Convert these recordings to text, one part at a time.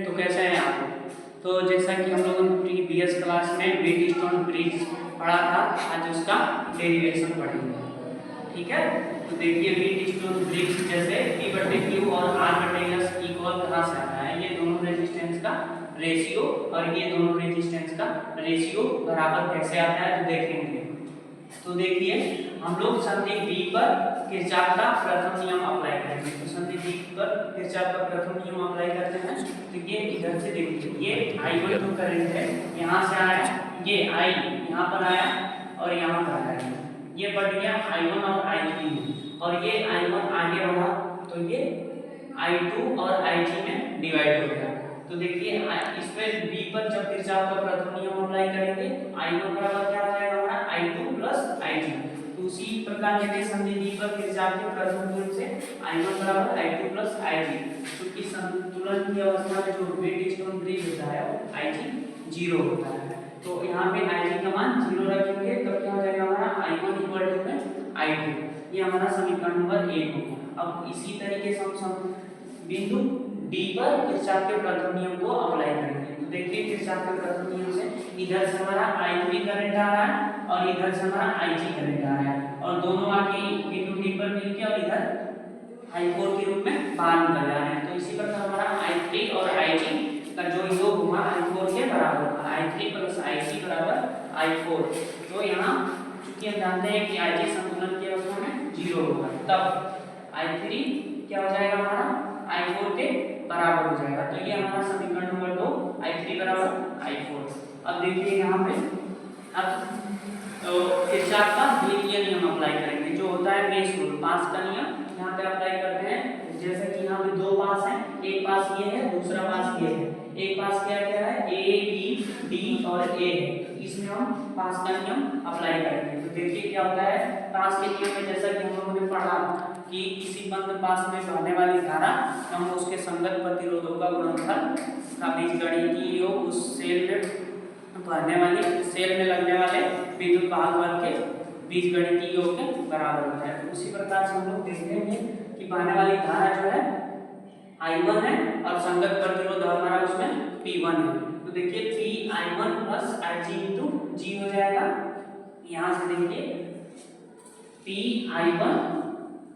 तो कैसे हैं आप। तो जैसा कि हम लोगों ने प्रीवियस क्लास में व्हीटस्टोन ब्रिज पढ़ा था, आज उसका डेरिवेशन पढ़ेंगे। ठीक है, तो देखिए व्हीटस्टोन ब्रिज जैसे P/Q और R/S इक्वल कहाँ से आता है। ये दोनों रेजिस्टेंस का रेशियो और ये दोनों रेजिस्टेंस का रेशियो बराबर कैसे आता है तो देखेंगे। तो देखिए हम लोग संधि B पर किरचॉफ का प्रथम नियम अप्लाई करेंगे। तो संधि B पर किरचॉफ का प्रथम नियम अप्लाई करते हैं। तो ये इधर से देखिए, ये I1 जो करंट है यहाँ से आया, ये I यहाँ पर आया और यहाँ पर आया, ये बढ़ गया I1 और I3 और ये I1 आगे बढ़ा तो ये I2 और I3 में डिवाइड हो गया। तो देखिए इस पे B पर जब किरचॉफ का प्रथम नियम अप्लाई करेंगे I1 बराबर क्या आ जाएगा हमारा I2 प्लस I3। तो उसी प्रकार यदि संधि B पर किरचॉफ के प्रथम नियम से I1 बराबर I2 प्लस I3, क्योंकि संतुलन की अवस्था में जो व्हीटस्टोन ब्रिज होता है वो I3 0 होता है। तो यहाँ पे I3 का मान 0 रखेंगे तब क्या हो जाएगा हमारा I1 इक्वल टू I2। ये हमारा समीकरण नंबर 1 होगा। अब इसी तरीके से हम बिंदु D पर किरचॉफ के प्रथम नियम को अप्लाई करेंगे। तो देखिए किरचॉफ के प्रथम नियम से इधर से हमारा I3 करंट आ रहा है और इधर से हमारा I3 करंट आ रहा है और दोनों आके बिंदु D पर मिलके और इधर I4 के रूप में बाहर निकल जा रहे हैं। तो इसी प्रकार हमारा I3 और I3 का जो योग होगा I4 के बराबर होगा। I3 प्लस I3 बराबर I4। तो यहाँ चूंकि हम जानते हैं कि I3 संतुलन की अवस्था में 0 होगा, तब I3 क्या हो जाएगा हमारा I4 के बराबर हो जाएगा। तो ये हमारा समीकरण नंबर 2 I3 बराबर I4। अब देखिए यहाँ पे अब तो किरचॉफ का द्वितीय नियम अप्लाई करेंगे जो होता है मेश रूल, पास का नियम यहाँ पे अप्लाई करते हैं। जैसे कि यहाँ पे दो पास हैं, एक पास ये है दूसरा पास ये है। एक पास क्या क्या है A B D और A है, इसमें हम पास का नियम अप्लाई करेंगे। तो देखिए क्या होता है पास के नियम में, जैसा कि हम लोगों ने पढ़ा कि किसी बंद पास में बहने वाली धारा हम उसके संगत प्रतिरोधों का गुणनफल का बीजगणितीय योग उस सेल में भरने वाली सेल में लगने वाले विद्युत वाहक बल के बीजगणितीय योग के बराबर होता है। तो उसी प्रकार से हम लोग देखेंगे कि बहने वाली धारा जो है I1 है और संगत प्रतिरोध हमारा उसमें P1 है। तो देखिए P(I1) plus Ig into G हो जाएगा। यहाँ से देखिए P(I1)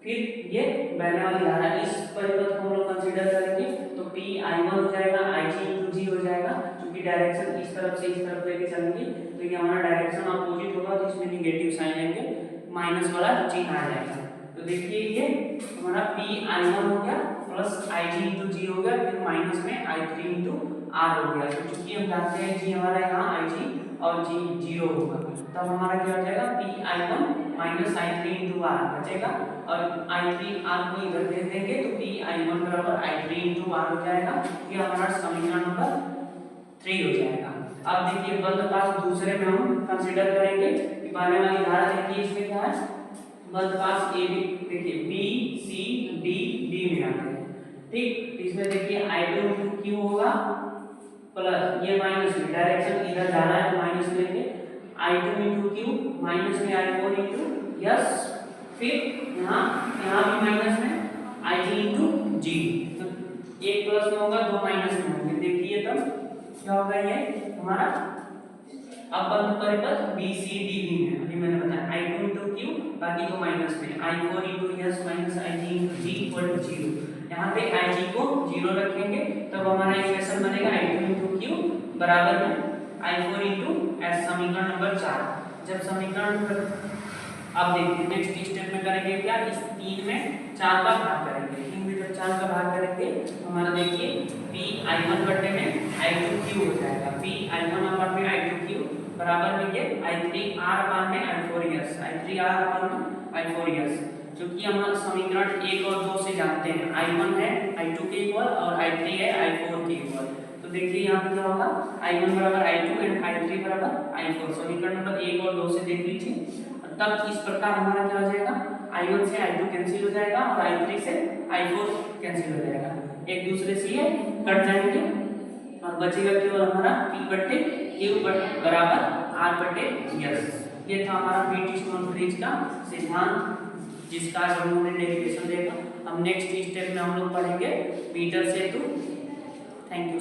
फिर ये बहने वाली धारा, इस परिपथ को हम लोग कंसीडर करेंगे तो P(I1) हो जाएगा Ig इंटू G हो जाएगा। क्योंकि डायरेक्शन इस तरफ से इस तरफ लेके चलेंगे तो ये हमारा डायरेक्शन अपोजिट होगा, तो इसमें निगेटिव साइन लेंगे, माइनस वाला चिन्ह आ जाएगा। तो देखिए ये हमारा P(I1) हो गया प्लस Ig इंटू G हो गया, फिर माइनस में I3 इंटू R हो गया। तो चूंकि हम जानते हैं G हमारा यहाँ Ig और G 0 होगा, तब हमारा क्या हो जाएगा P(I1) minus I3 into R बचेगा और I3 R को इधर दे देंगे तो P(I1) बराबर I3 इंटू R हो जाएगा। ये हमारा समीकरण नंबर 3 हो जाएगा। अब देखिए बंद पास दूसरे में हम कंसीडर करेंगे कि बहने वाली धारा देखिए इसमें क्या है बंद पास ए बी, देखिए B C D D में आते हैं। ठीक, इसमें देखिए I2 इंटू Q होगा प्लस ये माइनस में डायरेक्शन इधर जा रहा है तो माइनस लेंगे I2 इंटू Q माइनस में I4 इंटू यस, फिर यहाँ भी माइनस में Ig इंटू G। तो एक प्लस में होगा दो माइनस में होंगे। देखिए तब क्या होगा ये हमारा अब बंद परिपथ B C D D में अभी मैंने बताया I2 इंटू Q बाकी दो माइनस में I4 into yes minus Ig into G equal to 0। यहाँ पे Ig को 0 रखेंगे तब हमारा इक्वेशन बनेगा I2 इंटू Q बराबर में I4 इंटू S, समीकरण नंबर 4। जब समीकरण अब देखिए नेक्स्ट स्टेप में करेंगे क्या, इस 3 में 4 का भाग करेंगे। 3 में जब 4 का भाग करेंगे हमारा देखिए P(I1) बटे में I2Q हो जाएगा। P(I1) अपान में I2Q बराबर में ये I3R अपान में I4S, I3R अपान में I4S। क्योंकि हम समीकरण 1 और 2 से जानते हैं I1 है I2 के इक्वल और I3 है I4 के इक्वल। तो देखिए यहाँ पे क्या होगा I1 बराबर I2 एंड I3 बराबर I4। समीकरण नंबर 1 और 2 से देख लीजिए, तब इस प्रकार हमारा क्या हो जाएगा I1 से I2 कैंसिल हो जाएगा और I3 से I4 कैंसिल हो जाएगा, एक दूसरे से ये कट जाएंगे और बचेगा केवल हमारा P/Q बराबर R/S। ये था हमारा व्हीटस्टोन ब्रिज का सिद्धांत जिसका हम लोगों ने डेरिवेशन देखा। अब नेक्स्ट स्टेप में हम लोग पढ़ेंगे मीटर सेतु। Thank thank you.